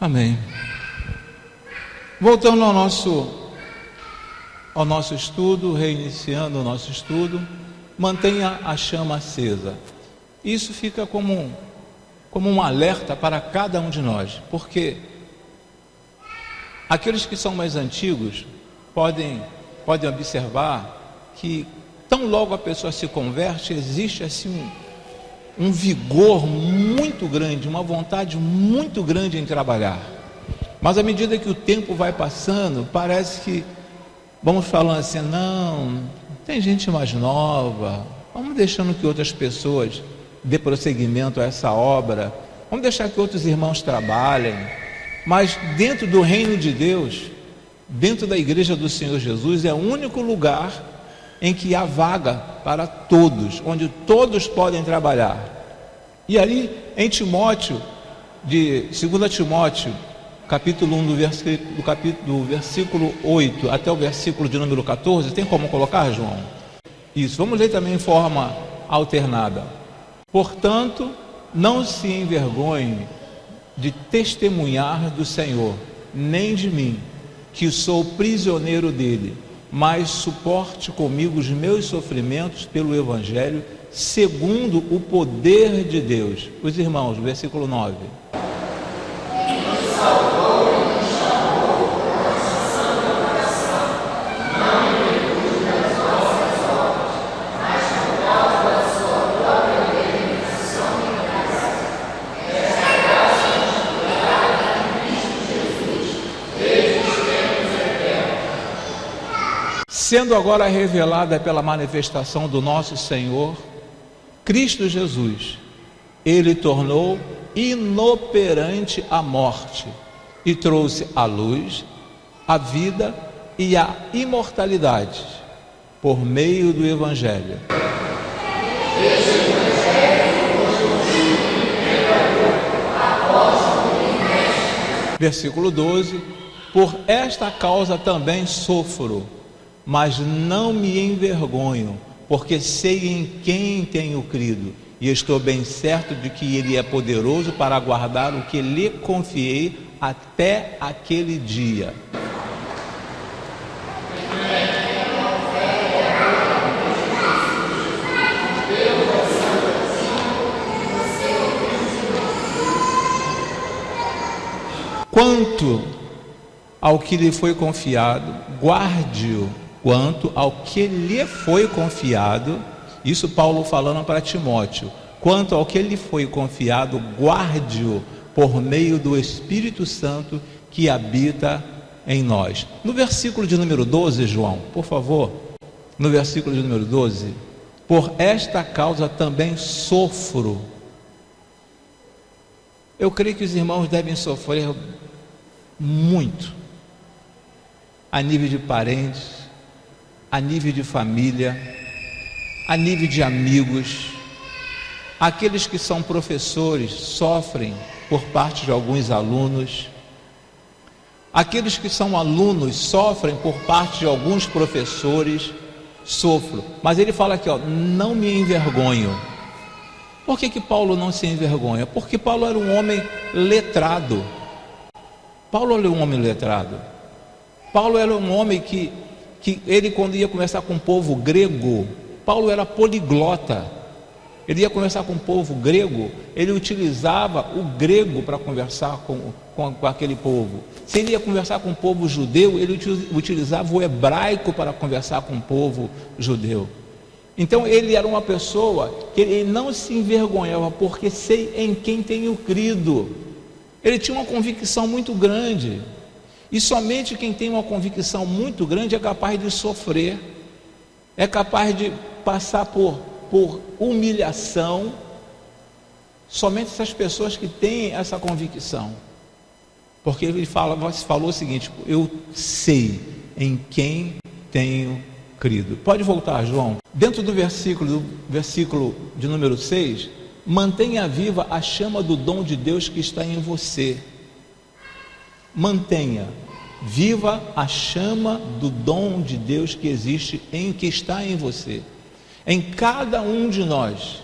Amém. Voltando ao nosso estudo, reiniciando o nosso estudo, mantenha a chama acesa. Isso fica como um alerta para cada um de nós, porque aqueles que são mais antigos podem observar que tão logo a pessoa se converte, existe assim um vigor muito grande, uma vontade muito grande em trabalhar. Mas à medida que o tempo vai passando, parece que vamos falando assim, não, tem gente mais nova, vamos deixando que outras pessoas dê prosseguimento a essa obra, vamos deixar que outros irmãos trabalhem. Mas dentro do reino de Deus, dentro da igreja do Senhor Jesus, é o único lugar em que há vaga para todos, onde todos podem trabalhar. E ali em Timóteo, de 2 Timóteo, capítulo 1, do versículo 8 até o versículo de número 14, tem como colocar, João? Isso, vamos ler também em forma alternada. Portanto, não se envergonhe de testemunhar do Senhor, nem de mim, que sou prisioneiro dele, mas suporte comigo os meus sofrimentos pelo Evangelho, segundo o poder de Deus. Os irmãos, versículo 9. Sendo agora revelada pela manifestação do nosso Senhor, Cristo Jesus, Ele tornou inoperante a morte e trouxe a luz, a vida e a imortalidade por meio do Evangelho. Versículo 12: por esta causa também sofro, mas não me envergonho, porque sei em quem tenho crido, e estou bem certo de que Ele é poderoso para guardar o que lhe confiei até aquele dia. Quanto ao que lhe foi confiado, guarde-o. Quanto ao que lhe foi confiado, isso Paulo falando para Timóteo, quanto ao que lhe foi confiado, guarde-o por meio do Espírito Santo que habita em nós. No versículo de número 12, João, por favor, no versículo de número 12, por esta causa também sofro. Eu creio que os irmãos devem sofrer muito, a nível de parentes, a nível de família, a nível de amigos. Aqueles que são professores sofrem por parte de alguns alunos. Aqueles que são alunos sofrem por parte de alguns professores. Sofro. Mas ele fala aqui, não me envergonho. Por que Paulo não se envergonha? Porque Paulo era um homem letrado. Paulo era um homem letrado. Paulo era um homem que ele, quando ia conversar com o povo grego, Paulo era poliglota. Ele ia conversar com o povo grego, ele utilizava o grego para conversar com aquele povo. Se ele ia conversar com o povo judeu, ele utilizava o hebraico para conversar com o povo judeu. Então ele era uma pessoa que ele não se envergonhava, porque sei em quem tenho crido. Ele tinha uma convicção muito grande. E somente quem tem uma convicção muito grande é capaz de sofrer, é capaz de passar por humilhação. Somente essas pessoas que têm essa convicção. Porque ele falou o seguinte: eu sei em quem tenho crido. Pode voltar, João. Dentro do versículo de número 6, mantenha viva a chama do dom de Deus que está em você. Mantenha viva a chama do dom de Deus que existe que está em você. Em cada um de nós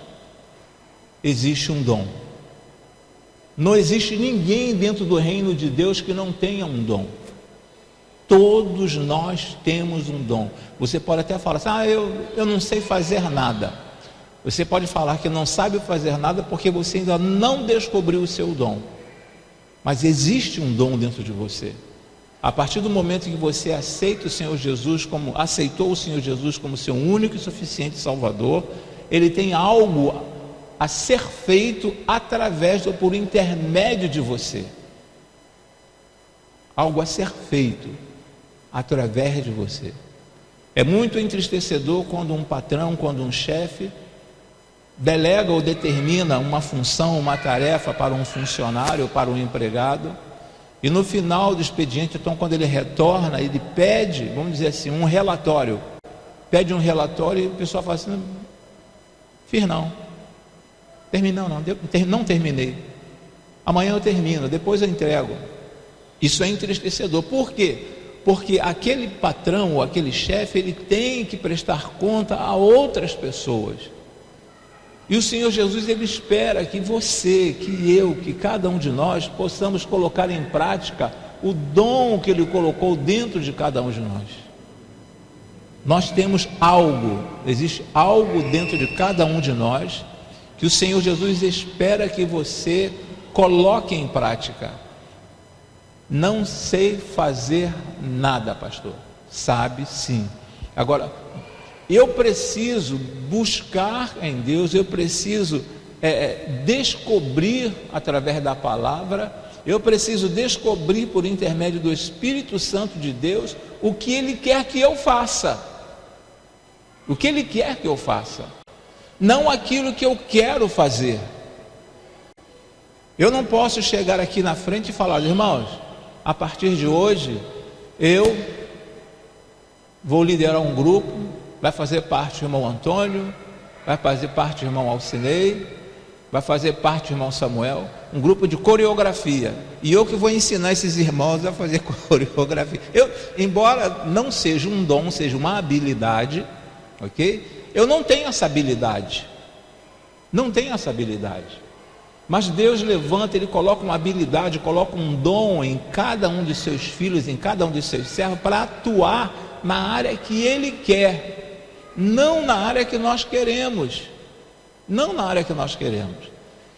existe um dom. Não existe ninguém dentro do reino de Deus que não tenha um dom. Todos nós temos um dom. Você pode até falar assim, eu não sei fazer nada. Você pode falar que não sabe fazer nada porque você ainda não descobriu o seu dom. Mas existe um dom dentro de você. A partir do momento que você aceita o Senhor Jesus aceitou o Senhor Jesus como seu único e suficiente Salvador, Ele tem algo a ser feito através ou por intermédio de você. Algo a ser feito através de você. É muito entristecedor quando um patrão, quando um chefe delega ou determina uma função, uma tarefa para um funcionário, para um empregado, e no final do expediente, então, quando ele retorna, ele pede, vamos dizer assim, um relatório. Pede um relatório e o pessoal fala assim, fiz não. Não terminei. Amanhã eu termino, depois eu entrego. Isso é entristecedor. Por quê? Porque aquele patrão ou aquele chefe, ele tem que prestar conta a outras pessoas. E o Senhor Jesus, Ele espera que você, que eu, que cada um de nós possamos colocar em prática o dom que Ele colocou dentro de cada um de nós. Nós temos algo, existe algo dentro de cada um de nós que o Senhor Jesus espera que você coloque em prática. Não sei fazer nada, pastor. Sabe sim. Agora, eu preciso buscar em Deus, eu preciso descobrir através da palavra, eu preciso descobrir por intermédio do Espírito Santo de Deus o que Ele quer que eu faça. O que Ele quer que eu faça, não aquilo que eu quero fazer. Eu não posso chegar aqui na frente e falar, irmãos, a partir de hoje eu vou liderar um grupo, vai fazer parte o irmão Antônio, vai fazer parte o irmão Alcinei, vai fazer parte o irmão Samuel, um grupo de coreografia, e eu que vou ensinar esses irmãos a fazer coreografia. Embora não seja um dom, seja uma habilidade, ok? Eu não tenho essa habilidade, mas Deus levanta, Ele coloca uma habilidade, coloca um dom em cada um de seus filhos, em cada um de seus servos, para atuar na área que Ele quer, não na área que nós queremos,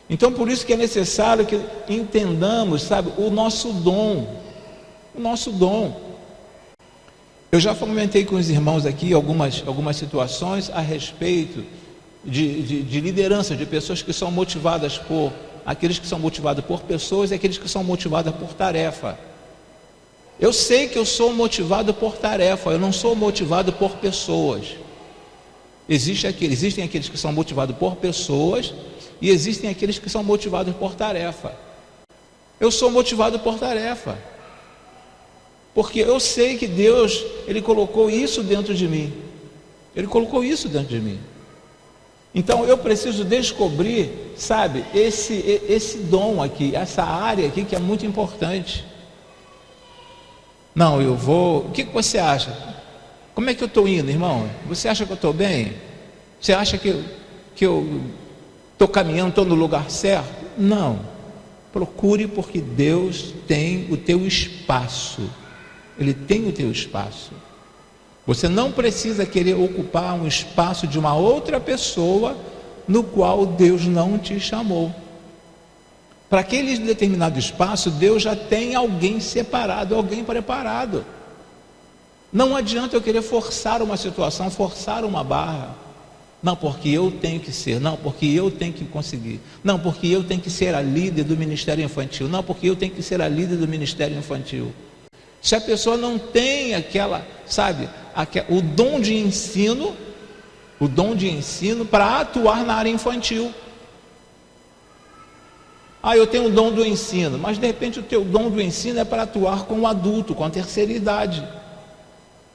Então por isso que é necessário que entendamos, sabe, o nosso dom. Eu já comentei com os irmãos aqui algumas situações a respeito de liderança, de pessoas que são motivadas por, aqueles que são motivados por pessoas e aqueles que são motivados por tarefa. Eu sei que eu sou motivado por tarefa, eu não sou motivado por pessoas. Existem aqueles que são motivados por pessoas e existem aqueles que são motivados por tarefa. Eu sou motivado por tarefa, porque eu sei que Deus, Ele colocou isso dentro de mim. Então eu preciso descobrir, sabe, esse dom aqui, essa área aqui que é muito importante. Não, eu vou, o que você acha? Como é que eu estou indo, irmão? Você acha que eu estou bem? Você acha que eu estou caminhando, estou no lugar certo? Não, procure, porque Deus tem o teu espaço. Ele tem o teu espaço. Você não precisa querer ocupar um espaço de uma outra pessoa no qual Deus não te chamou. Para aquele determinado espaço, Deus já tem alguém separado, alguém preparado. Não adianta eu querer forçar uma situação, forçar uma barra. Não, porque eu tenho que ser. Não, porque eu tenho que conseguir. Não, porque eu tenho que ser a líder do ministério infantil. Não, porque eu tenho que ser a líder do ministério infantil. Se a pessoa não tem o dom de ensino para atuar na área infantil. Eu tenho o dom do ensino, mas de repente o teu dom do ensino é para atuar com o adulto, com a terceira idade,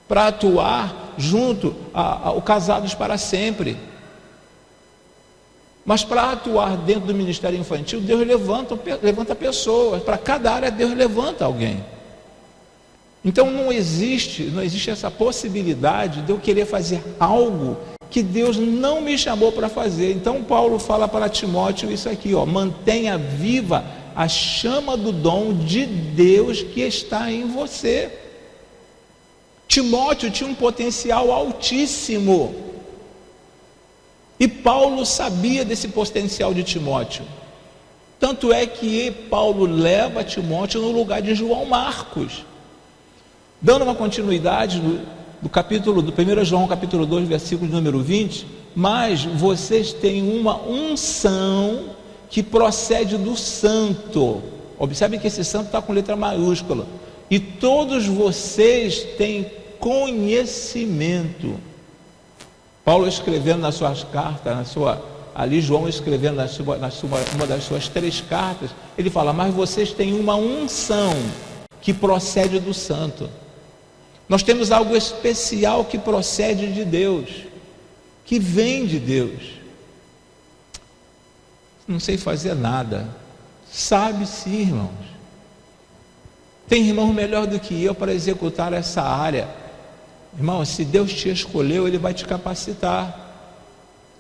para atuar junto ao Casados para Sempre. Mas para atuar dentro do ministério infantil, Deus levanta pessoas, para cada área Deus levanta alguém. Então não existe essa possibilidade de eu querer fazer algo que Deus não me chamou para fazer. Então Paulo fala para Timóteo isso aqui, mantenha viva a chama do dom de Deus que está em você. Timóteo tinha um potencial altíssimo, e Paulo sabia desse potencial de Timóteo. Tanto é que Paulo leva Timóteo no lugar de João Marcos. Dando uma continuidade do 1 João capítulo 2, versículo número 20, mas vocês têm uma unção que procede do santo. Observe que esse santo está com letra maiúscula. E todos vocês têm conhecimento. Paulo escrevendo nas suas cartas, ali João escrevendo uma das suas 3 cartas, ele fala, mas vocês têm uma unção que procede do santo. Nós temos algo especial que procede de Deus, que vem de Deus. Não sei fazer nada. Sabe sim, irmãos. Tem irmão melhor do que eu para executar essa área. Irmão, se Deus te escolheu, Ele vai te capacitar.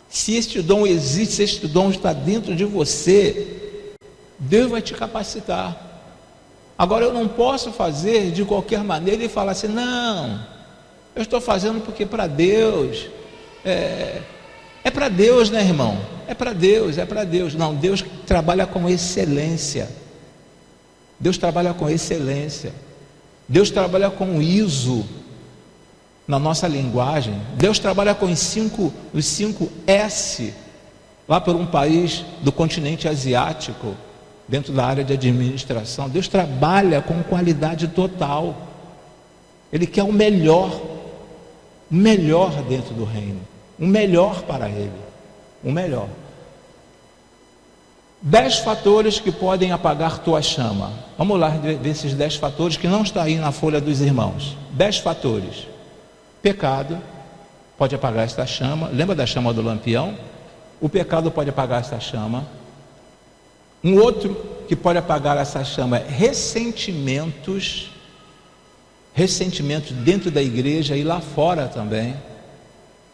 Se este dom existe, se este dom está dentro de você, Deus vai te capacitar. Agora, eu não posso fazer de qualquer maneira e falar assim, não, eu estou fazendo porque para Deus, é para Deus, né, irmão? É para Deus, é para Deus. Não, Deus trabalha com excelência. Deus trabalha com excelência. Deus trabalha com ISO na nossa linguagem. Deus trabalha com os 5 S, lá por um país do continente asiático, dentro da área de administração. Deus trabalha com qualidade total. Ele quer o melhor dentro do reino, o melhor para Ele, o melhor. 10 fatores que podem apagar tua chama. Vamos lá ver esses 10 fatores que não está aí na folha dos irmãos. 10 fatores. Pecado pode apagar esta chama. Lembra da chama do lampião? O pecado pode apagar esta chama. Um outro que pode apagar essa chama é ressentimentos dentro da igreja e lá fora também,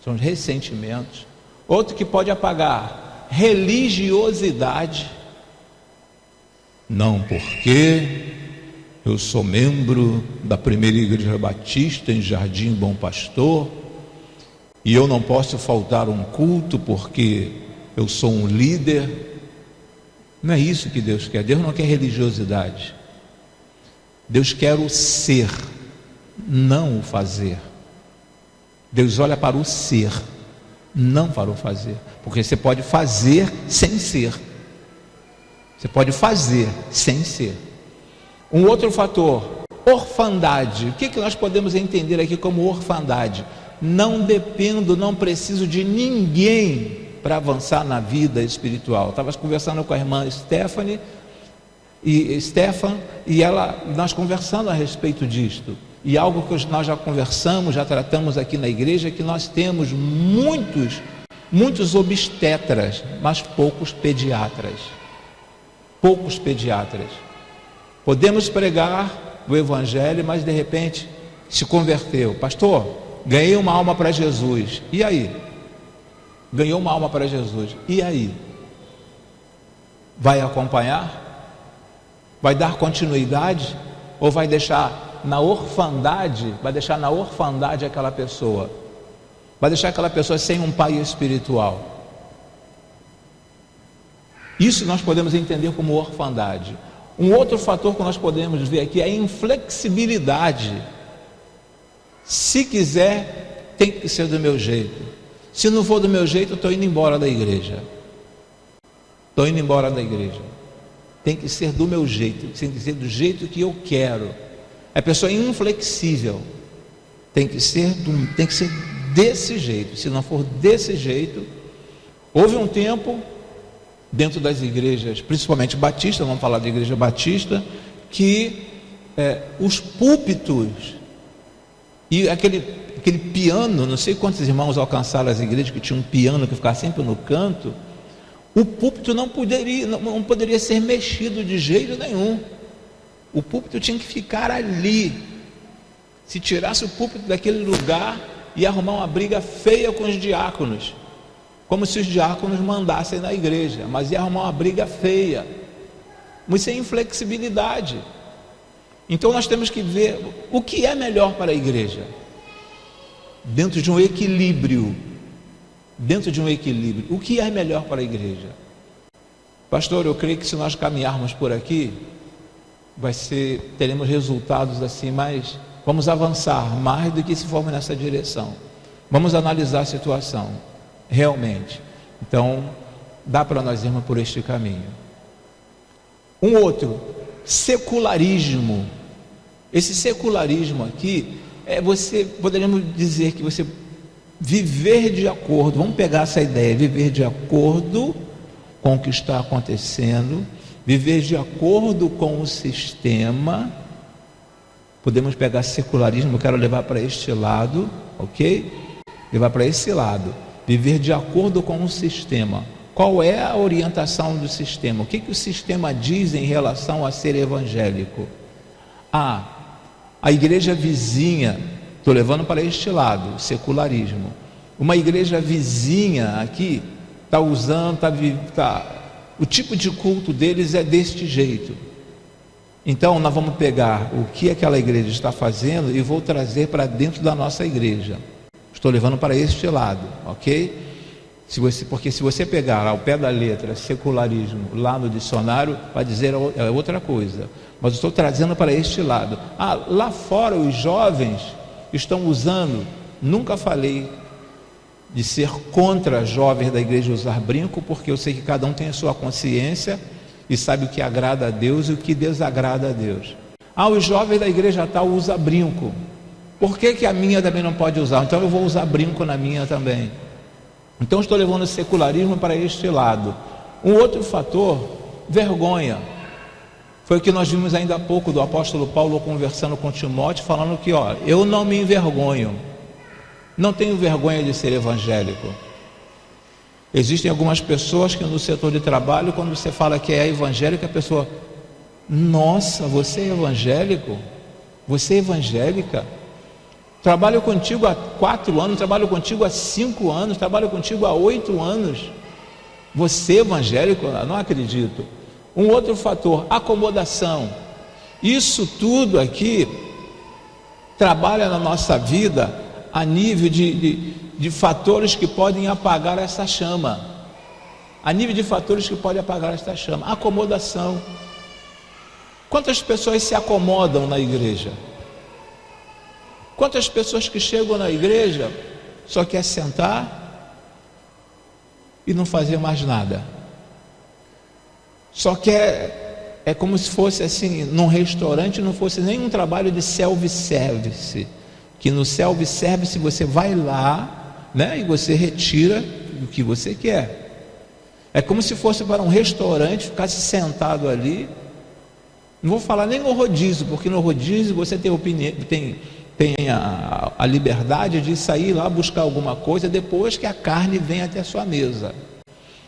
são os ressentimentos. Outro que pode apagar, religiosidade. Não, porque eu sou membro da primeira igreja batista em Jardim Bom Pastor e eu não posso faltar um culto porque eu sou um líder. Não é isso que Deus quer. Deus não quer religiosidade. Deus quer o ser, não o fazer. Deus olha para o ser, não para o fazer. Porque você pode fazer sem ser. Você pode fazer sem ser. Um outro fator, orfandade. O que nós podemos entender aqui como orfandade? Não dependo, não preciso de ninguém para avançar na vida espiritual. Estava conversando com a irmã Stefan e nós conversando a respeito disto. E algo que nós já conversamos, já tratamos aqui na igreja, é que nós temos muitos obstetras, mas poucos pediatras. Poucos pediatras. Podemos pregar o evangelho, mas de repente se converteu. Pastor, ganhei uma alma para Jesus. E aí? Ganhou uma alma para Jesus. E aí? Vai acompanhar? Vai dar continuidade? Ou vai deixar na orfandade? Vai deixar na orfandade aquela pessoa? Vai deixar aquela pessoa sem um pai espiritual? Isso nós podemos entender como orfandade. Um outro fator que nós podemos ver aqui é a inflexibilidade. Se quiser, tem que ser do meu jeito. Se não for do meu jeito, eu estou indo embora da igreja. Estou indo embora da igreja. Tem que ser do meu jeito, tem que ser do jeito que eu quero. A pessoa é inflexível. Tem que ser desse jeito. Se não for desse jeito, houve um tempo dentro das igrejas, principalmente batistas, vamos falar de igreja batista, que os púlpitos e aquele piano, não sei quantos irmãos alcançaram as igrejas que tinham um piano que ficava sempre no canto. O púlpito não poderia ser mexido de jeito nenhum. O púlpito tinha que ficar ali. Se tirasse o púlpito daquele lugar, ia arrumar uma briga feia com os diáconos, como se os diáconos mandassem na igreja, mas ia arrumar uma briga feia. muito sem inflexibilidade. Então nós temos que ver o que é melhor para a igreja, dentro de um equilíbrio. O que é melhor para a igreja? Pastor, eu creio que se nós caminharmos por aqui, teremos resultados assim, mas vamos avançar mais do que se formos nessa direção. Vamos analisar a situação, realmente. Então, dá para nós irmos por este caminho. Um outro, secularismo. Esse secularismo aqui, poderíamos dizer que você viver de acordo, vamos pegar essa ideia, viver de acordo com o que está acontecendo, viver de acordo com o sistema. Podemos pegar secularismo, eu quero levar para este lado, ok? Levar para esse lado, viver de acordo com o sistema. Qual é a orientação do sistema? O que o sistema diz em relação a ser evangélico? A igreja vizinha, estou levando para este lado, secularismo. Uma igreja vizinha aqui está usando, o tipo de culto deles é deste jeito. Então nós vamos pegar o que aquela igreja está fazendo e vou trazer para dentro da nossa igreja. Estou levando para este lado, ok? Porque se você pegar ao pé da letra secularismo lá no dicionário, vai dizer outra coisa. Mas eu estou trazendo para este lado. Lá fora os jovens estão usando, nunca falei de ser contra jovens da igreja usar brinco, porque eu sei que cada um tem a sua consciência e sabe o que agrada a Deus e o que desagrada a Deus. Os jovens da igreja tal usam brinco. Por que a minha também não pode usar? Então eu vou usar brinco na minha também. Então estou levando o secularismo para este lado. Um outro fator, vergonha. Foi o que nós vimos ainda há pouco do apóstolo Paulo conversando com Timóteo, falando que eu não me envergonho, não tenho vergonha de ser evangélico. Existem algumas pessoas que no setor de trabalho, quando você fala que é evangélico, a pessoa, nossa, você é evangélico? Você é evangélica? Trabalho contigo há 4 anos, trabalho contigo há 5 anos, trabalho contigo há 8 anos. Você é evangélico? Não acredito. Um outro fator, acomodação. Isso tudo aqui trabalha na nossa vida a nível de fatores que podem apagar essa chama. Acomodação. Quantas pessoas se acomodam na igreja? Quantas pessoas que chegam na igreja só quer sentar e não fazer mais nada? Só quer, é como se fosse assim, num restaurante não fosse nem um trabalho de self-service, que no self-service você vai lá, né, e você retira o que você quer. É como se fosse para um restaurante, ficasse sentado ali. Não vou falar nem no rodízio, porque no rodízio você tem a liberdade de sair lá buscar alguma coisa depois que a carne vem até a sua mesa.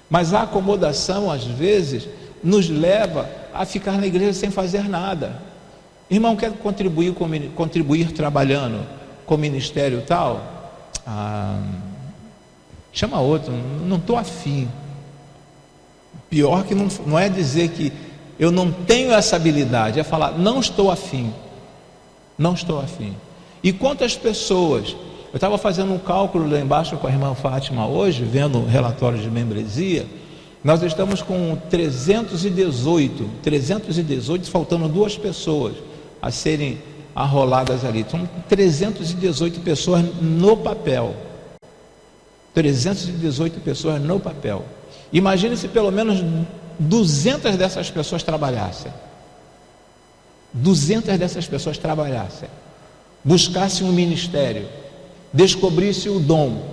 Mas a acomodação às vezes nos leva a ficar na igreja sem fazer nada. Irmão, quer contribuir trabalhando com ministério tal? Chama outro, não estou afim. Pior que não é dizer que eu não tenho essa habilidade, é falar não estou afim. E quantas pessoas, eu estava fazendo um cálculo lá embaixo com a irmã Fátima hoje, vendo o relatório de membresia, nós estamos com 318, faltando 2 pessoas a serem arroladas ali. São 318 pessoas no papel. 318 pessoas no papel. Imagine se pelo menos 200 dessas pessoas trabalhassem. 200 dessas pessoas trabalhassem. Buscasse um ministério, descobrisse o dom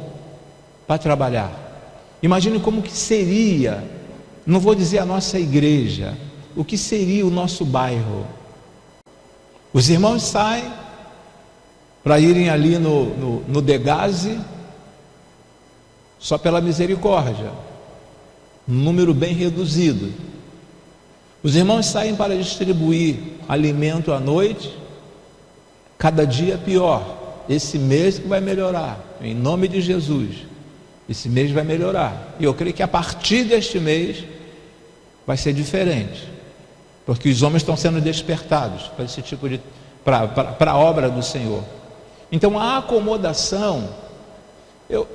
para trabalhar. Imagine como que seria, não vou dizer a nossa igreja, o que seria o nosso bairro. Os irmãos saem para irem ali no Degase, só pela misericórdia, um número bem reduzido. Os irmãos saem para distribuir alimento à noite, cada dia pior. Esse mês que vai melhorar, em nome de Jesus, esse mês vai melhorar, e eu creio que a partir deste mês vai ser diferente. porque os homens estão sendo despertados para esse tipo de para a obra do Senhor. Então a acomodação, eu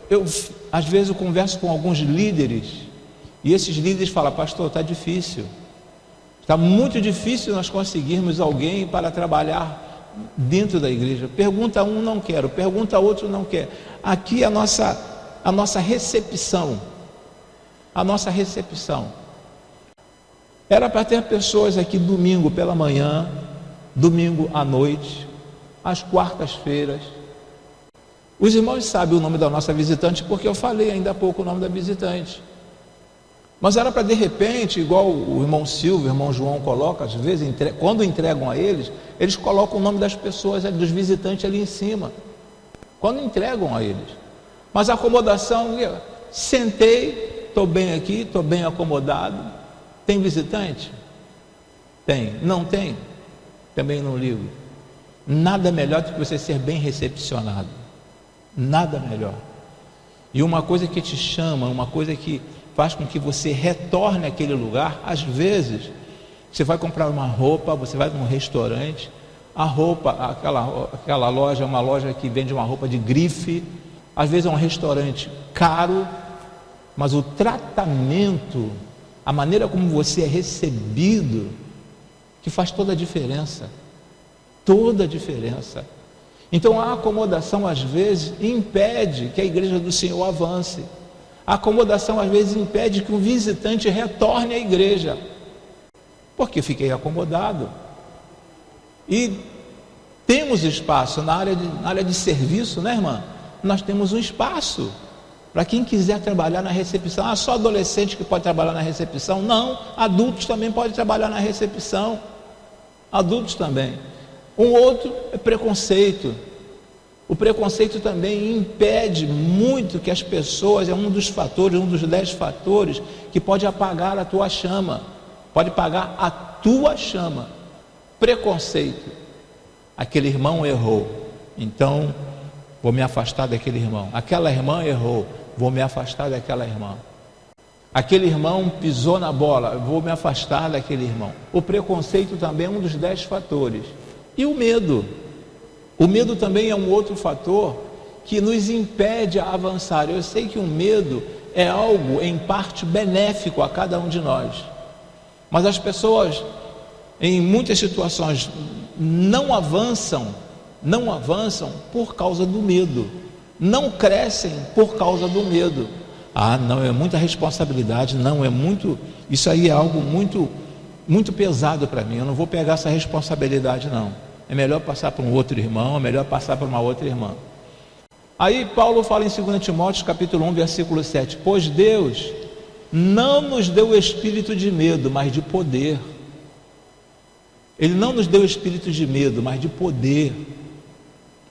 às vezes eu converso com alguns líderes, e esses líderes falam: pastor, está difícil, está muito difícil nós conseguirmos alguém para trabalhar dentro da igreja. Pergunta um, não quero; pergunta outro, não quer. Aqui a nossa recepção, era para ter pessoas aqui domingo pela manhã, domingo à noite, às quartas-feiras. Os irmãos sabem o nome da nossa visitante, porque eu falei ainda há pouco o nome da visitante. Mas era para, de repente, igual o irmão Silvio, o irmão João coloca, às vezes, quando entregam a eles colocam o nome das pessoas, dos visitantes ali em cima, quando entregam a eles. Mas a acomodação, sentei, estou bem aqui, estou bem acomodado. Tem visitante? Tem. Não tem? Também não ligo. Nada melhor do que você ser bem recepcionado. Nada melhor. E uma coisa que te chama, uma coisa que faz com que você retorne àquele lugar. Às vezes você vai comprar uma roupa, você vai num restaurante, a roupa, aquela loja é uma loja que vende uma roupa de grife, às vezes é um restaurante caro, mas o tratamento, a maneira como você é recebido, que faz toda a diferença. Toda a diferença. Então a acomodação às vezes impede que a igreja do Senhor avance. A acomodação às vezes impede que o visitante retorne à igreja, porque fiquei acomodado. E temos espaço na área de serviço, né, irmã? Nós temos um espaço para quem quiser trabalhar na recepção. Só adolescente que pode trabalhar na recepção? Não, adultos também podem trabalhar na recepção. Adultos também. Um outro é preconceito. O preconceito também impede muito que as pessoas, é um dos fatores, um dos 10 fatores que pode apagar a tua chama, pode apagar a tua chama. Preconceito. Aquele irmão errou, então vou me afastar daquele irmão. Aquela irmã errou, vou me afastar daquela irmã. Aquele irmão pisou na bola, vou me afastar daquele irmão. O preconceito também é um dos 10 fatores. E o medo? O medo também é um outro fator que nos impede a avançar. Eu sei que o medo é algo em parte benéfico a cada um de nós, mas as pessoas em muitas situações não avançam por causa do medo, não crescem por causa do medo. Não, é muita responsabilidade, não, é muito, isso aí é algo muito pesado para mim, eu não vou pegar essa responsabilidade não. É melhor passar para um outro irmão, é melhor passar para uma outra irmã. Aí Paulo fala em 2 Timóteo capítulo 1, versículo 7, pois Deus não nos deu o espírito de medo, mas de poder. Ele não nos deu o espírito de medo, mas de poder.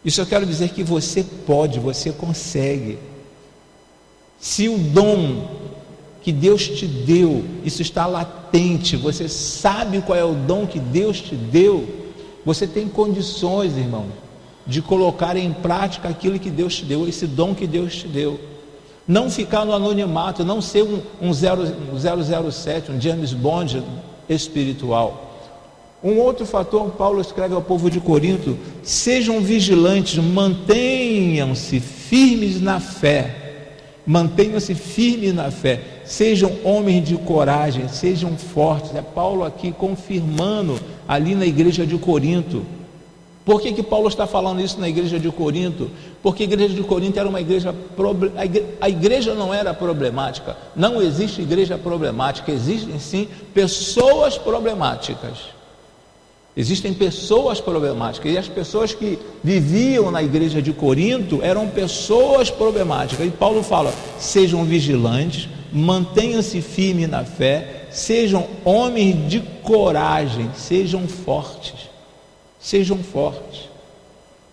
Isso eu quero dizer que você pode, você consegue. Se o dom que Deus te deu, isso está latente, você sabe qual é o dom que Deus te deu, você tem condições, irmão, de colocar em prática aquilo que Deus te deu, esse dom que Deus te deu. Não ficar no anonimato, não ser um 007, um James Bond espiritual. Um outro fator, Paulo escreve ao povo de Corinto: sejam vigilantes, mantenham-se firmes na fé. Mantenham-se firmes na fé, sejam homens de coragem, sejam fortes. É Paulo aqui confirmando ali na igreja de Corinto. Por que Paulo está falando isso na igreja de Corinto? Porque a igreja de Corinto era uma igreja, a igreja não era problemática, não existe igreja problemática, existem sim pessoas problemáticas. Existem pessoas problemáticas, e as pessoas que viviam na igreja de Corinto eram pessoas problemáticas. E Paulo fala: sejam vigilantes, mantenham-se firmes na fé, sejam homens de coragem, sejam fortes. Sejam fortes.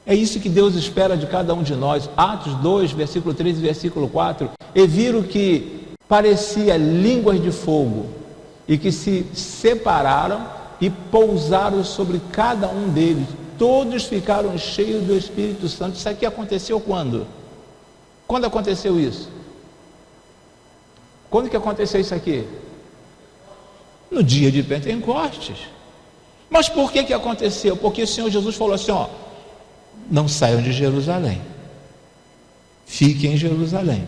É isso que Deus espera de cada um de nós. Atos 2, versículo 3 e versículo 4, e viram que parecia línguas de fogo, e que se separaram e pousaram sobre cada um deles. Todos ficaram cheios do Espírito Santo. Isso aqui aconteceu quando? Quando aconteceu isso? Quando que aconteceu isso aqui? no dia de Pentecostes. Mas por que aconteceu? Porque o Senhor Jesus falou assim, ó, não saiam de Jerusalém, fiquem em Jerusalém.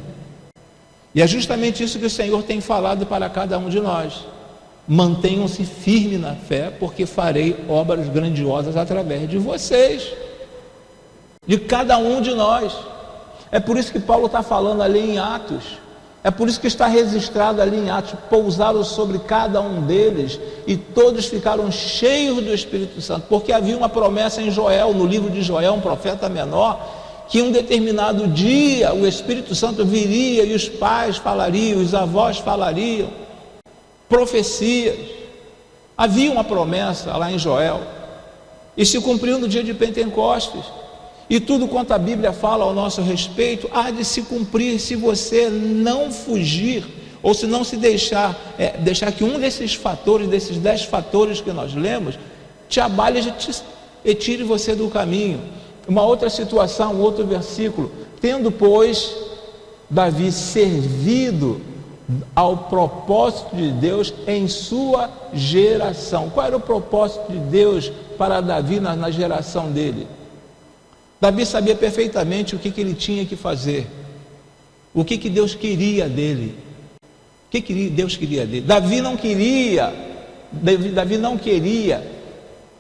E é justamente isso que o Senhor tem falado para cada um de nós: mantenham-se firmes na fé, porque farei obras grandiosas através de vocês, de cada um de nós. É por isso que Paulo está falando ali em Atos, é por isso que está registrado ali em Atos: pousaram sobre cada um deles, e todos ficaram cheios do Espírito Santo, porque havia uma promessa em Joel, no livro de Joel, um profeta menor, que em um determinado dia o Espírito Santo viria e os pais falariam, os avós falariam, profecias. Havia uma promessa lá em Joel, e se cumpriu no dia de Pentecostes. E tudo quanto a Bíblia fala ao nosso respeito há de se cumprir, se você não fugir, ou se não se deixar que um desses fatores, desses 10 fatores que nós lemos, te abale e tire você do caminho. Uma outra situação, um outro versículo: tendo, pois, Davi servido ao propósito de Deus em sua geração. Qual era o propósito de Deus para Davi na geração dele? Davi sabia perfeitamente o que ele tinha que fazer, o que Deus queria dele. O que Deus queria dele? Davi não queria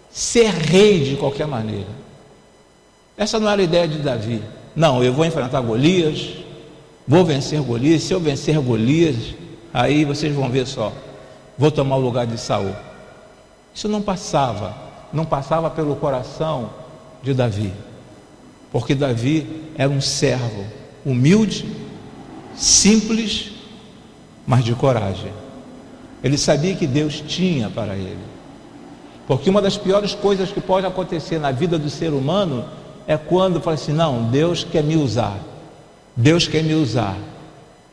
ser rei de qualquer maneira. Essa não era a ideia de Davi. Não, eu vou enfrentar Golias, vou vencer Golias. Se eu vencer Golias, aí vocês vão ver só, vou tomar o lugar de Saul. Isso não passava pelo coração de Davi, porque Davi era um servo humilde, simples, mas de coragem. Ele sabia que Deus tinha para ele, porque uma das piores coisas que pode acontecer na vida do ser humano é quando fala assim: não, Deus quer me usar, Deus quer me usar,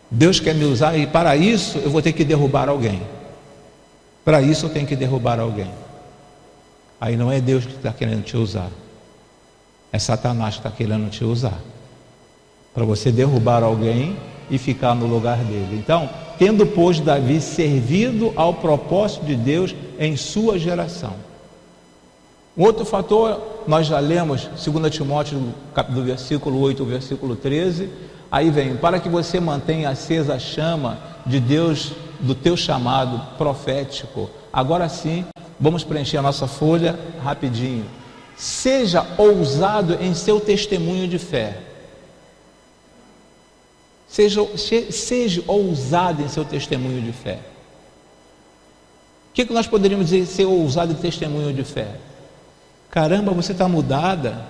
Deus quer me usar, e para isso eu vou ter que derrubar alguém, para isso eu tenho que derrubar alguém. Aí não é Deus que está querendo te usar, é Satanás que está querendo te usar, para você derrubar alguém e ficar no lugar dele. Então, tendo, pois, Davi servido ao propósito de Deus em sua geração. Um outro fator, nós já lemos 2 Timóteo, do versículo 8 ao versículo 13, aí vem: para que você mantenha acesa a chama de Deus, do teu chamado profético. Agora sim, vamos preencher a nossa folha rapidinho. Seja ousado em seu testemunho de fé. Seja ousado em seu testemunho de fé. O que nós poderíamos dizer, ser ousado em testemunho de fé? Caramba, você está mudada.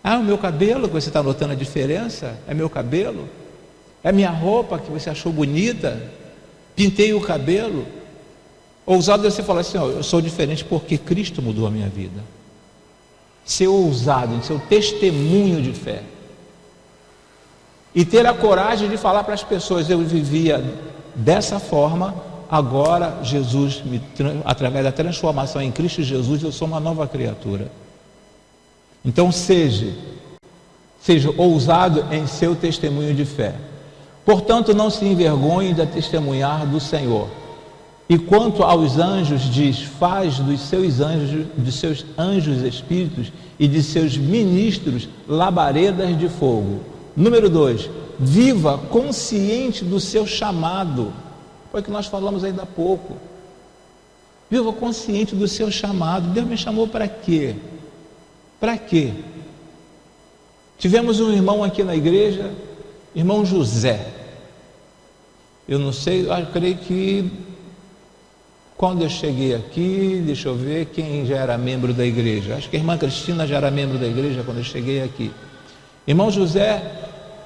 Ah, o meu cabelo, que você está notando a diferença? É meu cabelo? É minha roupa que você achou bonita? Pintei o cabelo? Ousado é você falar assim: ó, eu sou diferente porque Cristo mudou a minha vida. Ser ousado em seu testemunho de fé. E ter a coragem de falar para as pessoas: eu vivia dessa forma, agora Jesus, através da transformação em Cristo Jesus, eu sou uma nova criatura. Então seja ousado em seu testemunho de fé. Portanto, não se envergonhe de testemunhar do Senhor. E quanto aos anjos, diz: faz dos seus anjos espíritos e de seus ministros labaredas de fogo. Número 2, viva consciente do seu chamado. Foi o que nós falamos ainda há pouco. Viva consciente do seu chamado. Deus me chamou para quê? Para quê? Tivemos um irmão aqui na igreja, irmão José. Eu não sei, eu creio que quando eu cheguei aqui, deixa eu ver quem já era membro da igreja. Acho que a irmã Cristina já era membro da igreja quando eu cheguei aqui. Irmão José,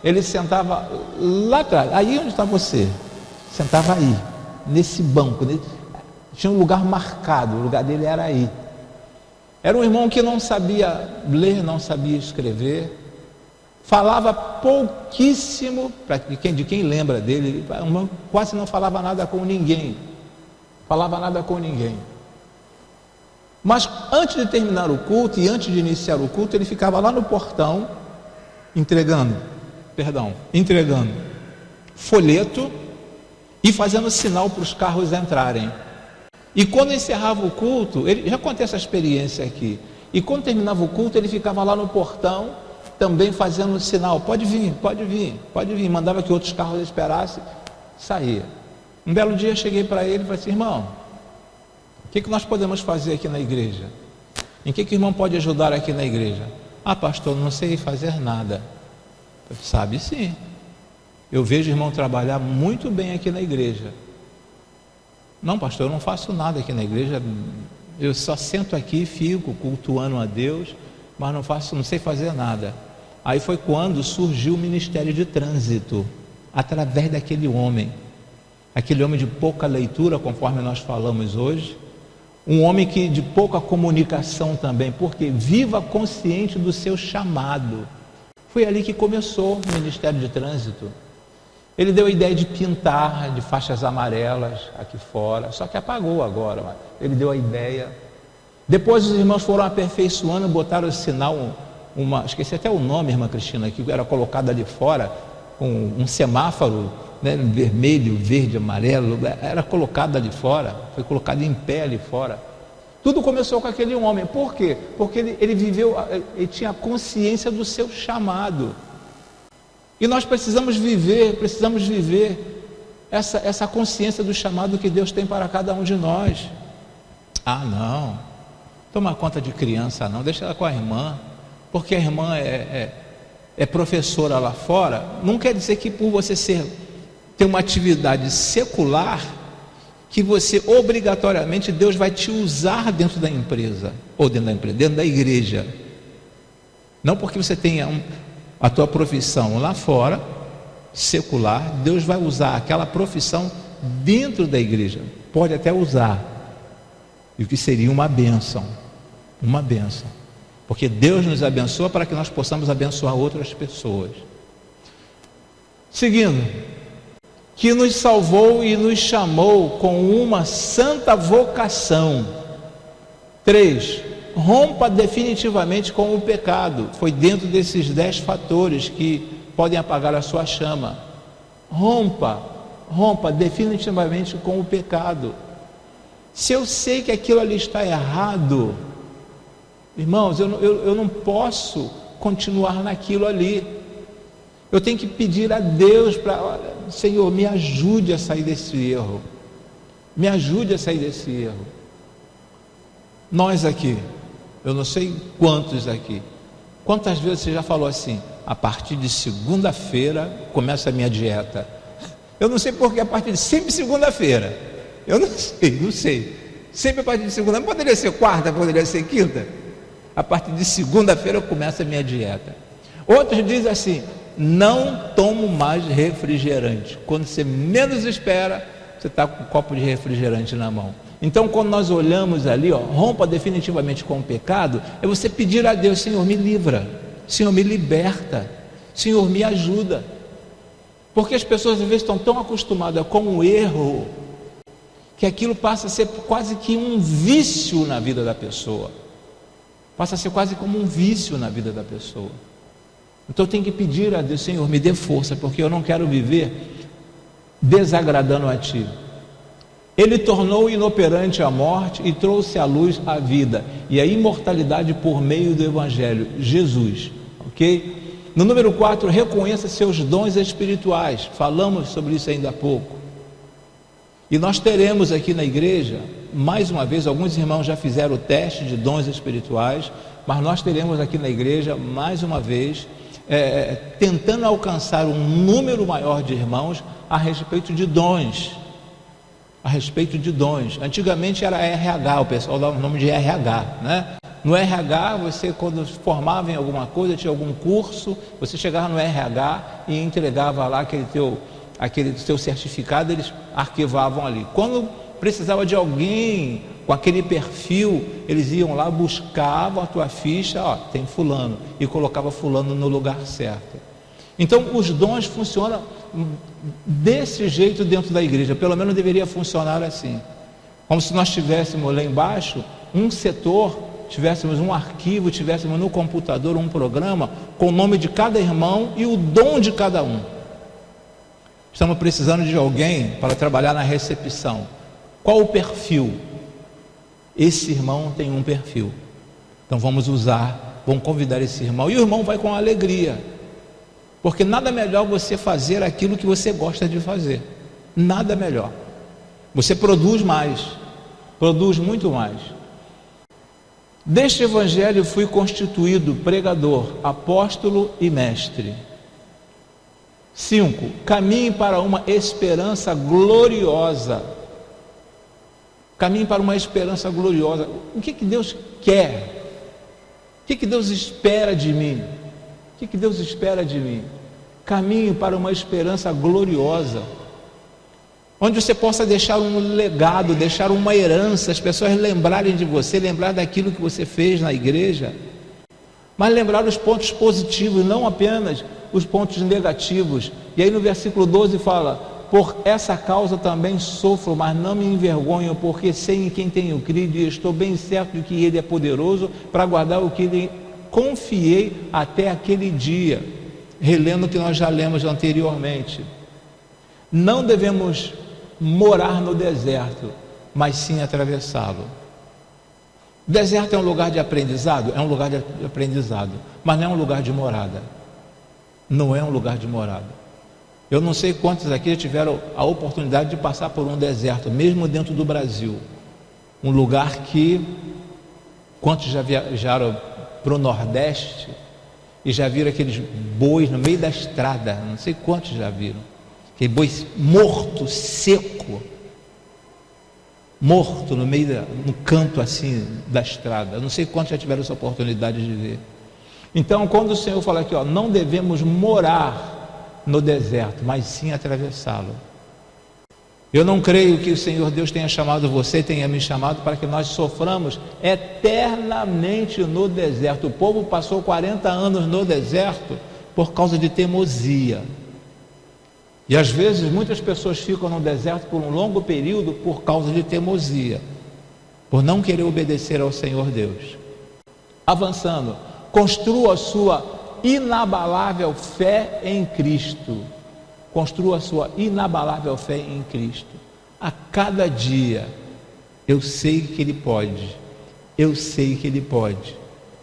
ele sentava lá atrás. Aí onde está você? Sentava aí, nesse banco. Tinha um lugar marcado, o lugar dele era aí. Era um irmão que não sabia ler, não sabia escrever, falava pouquíssimo, de quem lembra dele, quase não falava nada com ninguém. Mas antes de terminar o culto e antes de iniciar o culto, ele ficava lá no portão entregando folheto e fazendo sinal para os carros entrarem. E quando encerrava o culto, ele já contei essa experiência aqui, e quando terminava o culto, ele ficava lá no portão, também fazendo sinal, pode vir, pode vir, pode vir, mandava que outros carros esperassem, saía. Um belo dia eu cheguei para ele e falei assim: irmão, o que nós podemos fazer aqui na igreja? Em que o irmão pode ajudar aqui na igreja? Ah, pastor, não sei fazer nada. Eu, sabe sim, eu vejo o irmão trabalhar muito bem aqui na igreja. Não, pastor, eu não faço nada aqui na igreja, eu só sento aqui e fico cultuando a Deus, mas não sei fazer nada. Aí foi quando surgiu o ministério de trânsito, através daquele homem de pouca leitura, conforme nós falamos hoje, um homem que de pouca comunicação também, porque viva consciente do seu chamado. Foi ali que começou o ministério de trânsito. Ele deu a ideia de pintar de faixas amarelas aqui fora, só que apagou agora, mas ele deu a ideia. Depois os irmãos foram aperfeiçoando, botaram o sinal, esqueci até o nome, irmã Cristina, que era colocado ali fora, um semáforo, né, vermelho, verde, amarelo, era colocado ali fora, foi colocado em pé ali fora. Tudo começou com aquele homem. Por quê? Porque ele viveu, ele tinha consciência do seu chamado. E nós precisamos viver essa consciência do chamado que Deus tem para cada um de nós. Ah, não, toma conta de criança não, deixa ela com a irmã, porque a irmã é professora lá fora. Não quer dizer que por você ter uma atividade secular, que você obrigatoriamente Deus vai te usar dentro da empresa, ou dentro da igreja. Não porque você tenha a tua profissão lá fora, secular, Deus vai usar aquela profissão dentro da igreja. Pode até usar, e o que seria uma bênção, porque Deus nos abençoa para que nós possamos abençoar outras pessoas. Seguindo, que nos salvou e nos chamou com uma santa vocação. 3, rompa definitivamente com o pecado. Foi dentro desses 10 fatores que podem apagar a sua chama. Rompa definitivamente com o pecado. Se eu sei que aquilo ali está errado, irmãos, eu não posso continuar naquilo ali. Eu tenho que pedir a Deus Senhor, me ajude a sair desse erro. Me ajude a sair desse erro. Nós aqui, eu não sei quantos aqui, quantas vezes você já falou assim: a partir de segunda-feira começa a minha dieta. Eu não sei porque sempre segunda-feira. Eu não sei. Sempre a partir de segunda, poderia ser quarta, poderia ser quinta. A partir de segunda-feira começa a minha dieta. Outros dizem assim: não tomo mais refrigerante. Quando você menos espera, você está com um copo de refrigerante na mão. Então, quando nós olhamos ali, rompa definitivamente com o pecado, é você pedir a Deus: Senhor, me livra, Senhor, me liberta, Senhor, me ajuda. Porque as pessoas às vezes estão tão acostumadas com o erro, que aquilo passa a ser quase que um vício na vida da pessoa. Passa a ser quase como um vício na vida da pessoa. Então eu tenho que pedir a Deus: Senhor, me dê força, porque eu não quero viver desagradando a Ti. Ele tornou inoperante a morte e trouxe à luz a vida e a imortalidade por meio do Evangelho, Jesus, ok? No número 4, reconheça seus dons espirituais. Falamos sobre isso ainda há pouco. E nós teremos aqui na igreja, mais uma vez, alguns irmãos já fizeram o teste de dons espirituais, mas nós teremos aqui na igreja, mais uma vez, tentando alcançar um número maior de irmãos a respeito de dons. Antigamente era RH, o pessoal dava o nome de RH, né? No RH, você quando formava em alguma coisa, tinha algum curso, você chegava no RH e entregava lá aquele teu certificado, eles arquivavam ali. Quando precisava de alguém com aquele perfil, eles iam lá, buscavam a tua ficha, tem fulano, e colocava fulano no lugar certo. Então os dons funcionam desse jeito dentro da igreja, pelo menos deveria funcionar assim, como se nós tivéssemos lá embaixo um setor, tivéssemos um arquivo, tivéssemos no computador um programa com o nome de cada irmão e o dom de cada um. Estamos precisando de alguém para trabalhar na recepção. Qual o perfil? Esse irmão tem um perfil. Então vamos convidar esse irmão. E o irmão vai com alegria. Porque nada melhor você fazer aquilo que você gosta de fazer. Nada melhor. Você produz mais. Produz muito mais. Deste evangelho fui constituído pregador, apóstolo e mestre. 5. Caminhe para uma esperança gloriosa. Caminhe para uma esperança gloriosa. O que Deus quer? O que Deus espera de mim? O que Deus espera de mim? Caminhe para uma esperança gloriosa, onde você possa deixar um legado, deixar uma herança, as pessoas lembrarem de você, lembrar daquilo que você fez na igreja, mas lembrar os pontos positivos, não apenas os pontos negativos. E aí no versículo 12 fala: por essa causa também sofro, mas não me envergonho, porque sei em quem tenho crido e estou bem certo de que Ele é poderoso para guardar o que Ele confiei até aquele dia. Relendo o que nós já lemos anteriormente. Não devemos morar no deserto, mas sim atravessá-lo. O deserto é um lugar de aprendizado? É um lugar de aprendizado, mas não é um lugar de morada. Não é um lugar de morada. Eu não sei quantos aqui já tiveram a oportunidade de passar por um deserto, mesmo dentro do Brasil. Um lugar que, quantos já viajaram para o Nordeste e já viram aqueles bois no meio da estrada? Não sei quantos já viram. Aquele boi morto, seco, morto no meio no canto assim da estrada. Não sei quantos já tiveram essa oportunidade de ver. Então, quando o Senhor fala aqui, não devemos morar no deserto, mas sim atravessá-lo. Eu não creio que o Senhor Deus tenha chamado você, tenha me chamado para que nós soframos eternamente no deserto. O povo passou 40 anos no deserto por causa de teimosia. E às vezes muitas pessoas ficam no deserto por um longo período por causa de teimosia, por não querer obedecer ao Senhor Deus. Avançando, construa a sua inabalável fé em Cristo. Construa a sua inabalável fé em Cristo. A cada dia, eu sei que Ele pode, eu sei que Ele pode,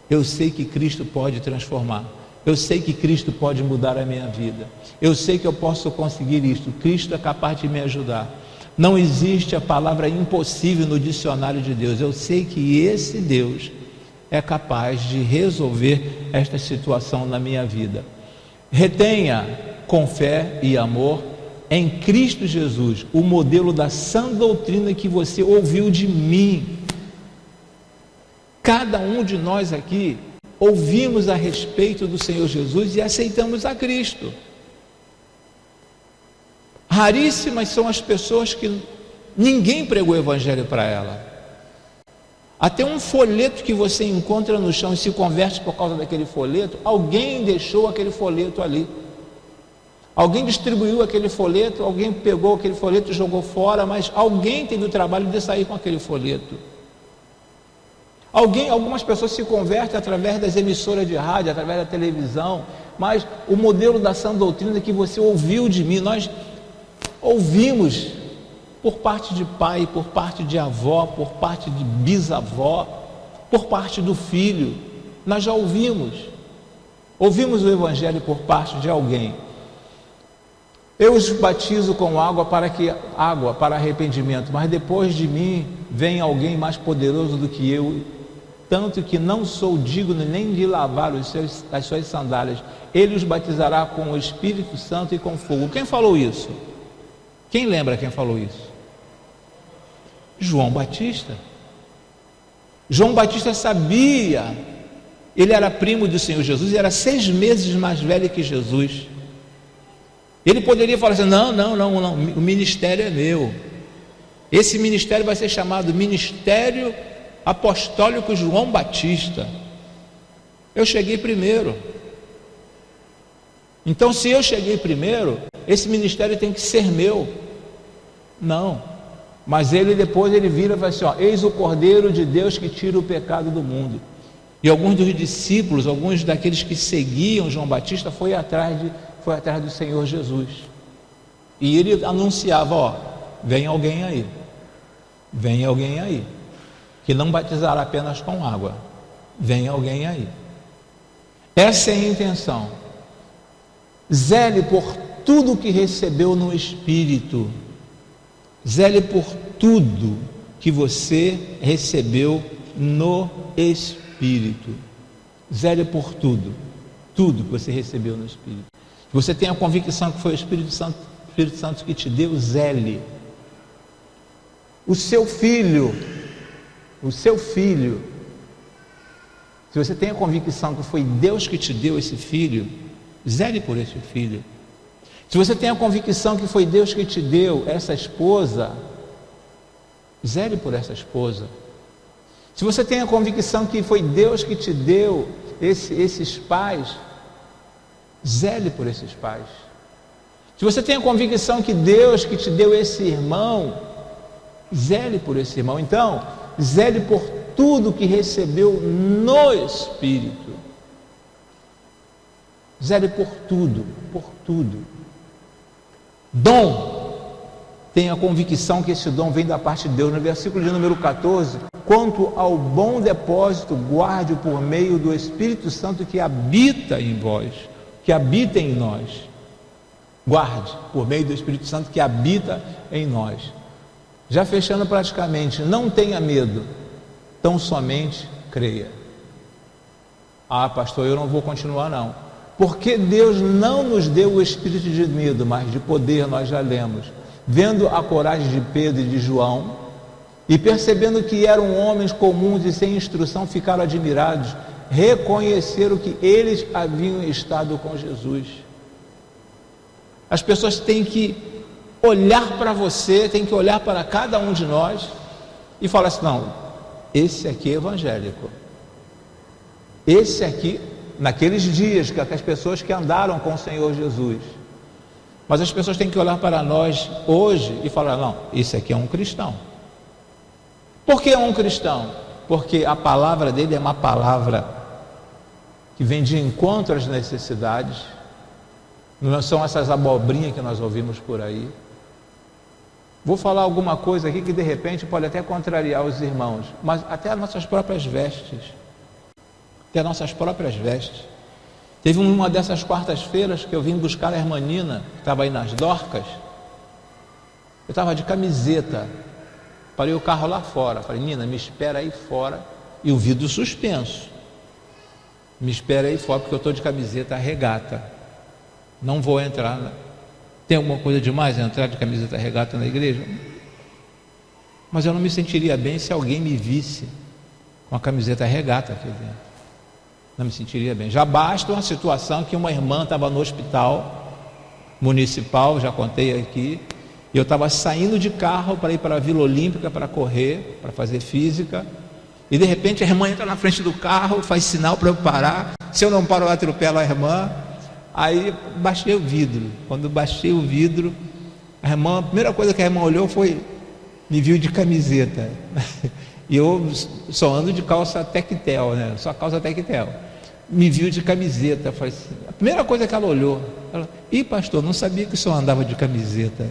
eu sei que Cristo pode transformar, eu sei que Cristo pode mudar a minha vida, eu sei que eu posso conseguir isto, Cristo é capaz de me ajudar. Não existe a palavra impossível no dicionário de Deus. Eu sei que esse Deus é capaz de resolver esta situação na minha vida. Retenha com fé e amor em Cristo Jesus o modelo da sã doutrina que você ouviu de mim. Cada um de nós aqui ouvimos a respeito do Senhor Jesus e aceitamos a Cristo. Raríssimas são as pessoas que ninguém pregou o evangelho para ela. Até um folheto que você encontra no chão e se converte por causa daquele folheto, alguém deixou aquele folheto ali. Alguém distribuiu aquele folheto, alguém pegou aquele folheto e jogou fora, mas alguém teve o trabalho de sair com aquele folheto. Algumas pessoas se convertem através das emissoras de rádio, através da televisão, mas o modelo da sã doutrina que você ouviu de mim, nós ouvimos por parte de pai, por parte de avó, por parte de bisavó, por parte do filho. Nós já ouvimos o evangelho por parte de alguém. Eu os batizo com água para arrependimento, mas depois de mim vem alguém mais poderoso do que eu, tanto que não sou digno nem de lavar as suas sandálias. Ele os batizará com o Espírito Santo e com fogo. Quem falou isso? Quem lembra quem falou isso? João Batista. João Batista sabia, ele era primo do Senhor Jesus e era 6 meses mais velho que Jesus. Ele poderia falar assim: não, o ministério é meu. Esse ministério vai ser chamado Ministério Apostólico João Batista. Eu cheguei primeiro. Então, se eu cheguei primeiro, esse ministério tem que ser meu. Não. Mas depois ele vira e fala assim: eis o Cordeiro de Deus que tira o pecado do mundo. E alguns dos discípulos, alguns daqueles que seguiam João Batista, foi atrás do Senhor Jesus. E ele anunciava, ó, vem alguém aí, que não batizará apenas com água, vem alguém aí. Essa é a intenção. Zele por tudo que recebeu no Espírito. Zele por tudo que você recebeu no Espírito. Zele por tudo que você recebeu no Espírito. Se você tem a convicção que foi o Espírito Santo que te deu, zele. O seu filho, se você tem a convicção que foi Deus que te deu esse filho, zele por esse filho. Se você tem a convicção que foi Deus que te deu essa esposa, zele por essa esposa. Se você tem a convicção que foi Deus que te deu esses pais, zele por esses pais. Se você tem a convicção que Deus que te deu esse irmão, zele por esse irmão. Então, zele por tudo que recebeu no Espírito. Zele por tudo. Dom, tenha a convicção que esse dom vem da parte de Deus. No versículo de número 14, quanto ao bom depósito, guarde-o por meio do Espírito Santo que habita em vós, que habita em nós. Guarde por meio do Espírito Santo que habita em nós. Já fechando praticamente, não tenha medo, tão somente creia. Ah, pastor, eu não vou continuar não. Porque Deus não nos deu o espírito de medo, mas de poder. Nós já lemos. Vendo a coragem de Pedro e de João, e percebendo que eram homens comuns e sem instrução, ficaram admirados, reconheceram que eles haviam estado com Jesus. As pessoas têm que olhar para você, têm que olhar para cada um de nós e falar assim: não, esse aqui é evangélico. Esse aqui, naqueles dias que as pessoas que andaram com o Senhor Jesus. Mas as pessoas têm que olhar para nós hoje e falar: não, esse aqui é um cristão. Por que é um cristão? Porque a palavra dele é uma palavra que vem de encontro às necessidades. Não são essas abobrinhas que nós ouvimos por aí. Vou falar alguma coisa aqui que de repente pode até contrariar os irmãos, mas até as nossas próprias vestes. Teve uma dessas quartas-feiras que eu vim buscar a irmã Nina, que estava aí nas Dorcas. Eu estava de camiseta, parei o carro lá fora, falei: Nina, me espera aí fora, e o vidro suspenso, me espera aí fora, porque eu estou de camiseta regata, não vou entrar. Tem alguma coisa demais entrar de camiseta regata na igreja? Mas eu não me sentiria bem se alguém me visse com a camiseta regata aqui dentro. Não me sentiria bem. Já basta uma situação que uma irmã estava no hospital municipal, já contei aqui, e eu estava saindo de carro para ir para a Vila Olímpica para correr, para fazer física, e de repente a irmã entra na frente do carro, faz sinal para eu parar. Se eu não paro, eu atropelo a irmã. Aí baixei o vidro. Quando baixei o vidro, a primeira coisa que a irmã olhou foi, me viu de camiseta. E eu só ando de calça tectel, né? Só calça tectel. Me viu de camiseta. Falei assim, a primeira coisa que ela olhou, ela: ih, pastor, não sabia que o senhor andava de camiseta.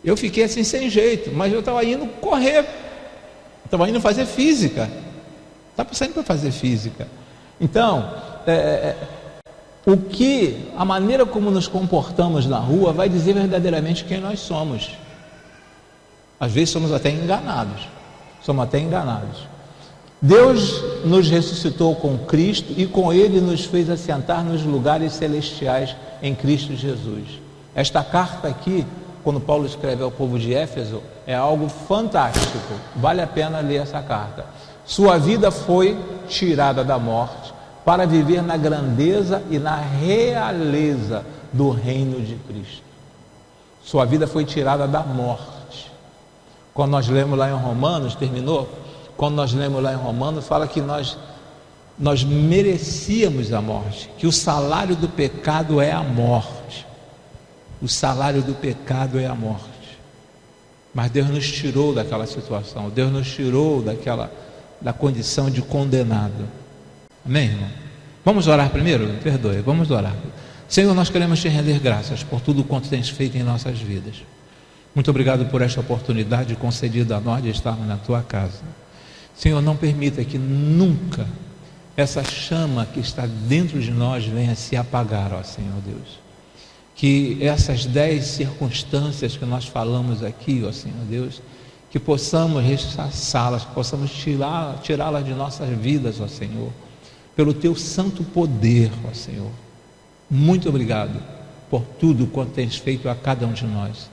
Eu fiquei assim sem jeito, mas eu estava indo correr, estava indo fazer física. Estava saindo para fazer física. Então, a maneira como nos comportamos na rua vai dizer verdadeiramente quem nós somos. Às vezes somos até enganados. Deus nos ressuscitou com Cristo e com Ele nos fez assentar nos lugares celestiais em Cristo Jesus. Esta carta aqui, quando Paulo escreve ao povo de Éfeso, é algo fantástico. Vale a pena ler essa carta. Sua vida foi tirada da morte para viver na grandeza e na realeza do reino de Cristo. Sua vida foi tirada da morte. Quando nós lemos lá em Romanos, quando nós lemos lá em Romanos, fala que nós merecíamos a morte, que o salário do pecado é a morte. O salário do pecado é a morte. Mas Deus nos tirou daquela situação, Deus nos tirou da condição de condenado. Amém, irmão? Vamos orar primeiro? Perdoe, vamos orar. Senhor, nós queremos te render graças por tudo quanto tens feito em nossas vidas. Muito obrigado por esta oportunidade concedida a nós de estarmos na tua casa. Senhor, não permita que nunca essa chama que está dentro de nós venha se apagar, ó Senhor Deus. Que essas 10 circunstâncias que nós falamos aqui, ó Senhor Deus, que possamos ressassá-las, que possamos tirá-las de nossas vidas, ó Senhor, pelo teu santo poder, ó Senhor. Muito obrigado por tudo quanto tens feito a cada um de nós.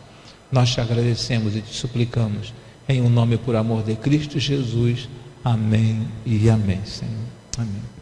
Nós te agradecemos e te suplicamos, em um nome por amor de Cristo Jesus. Amém e amém, Senhor. Amém.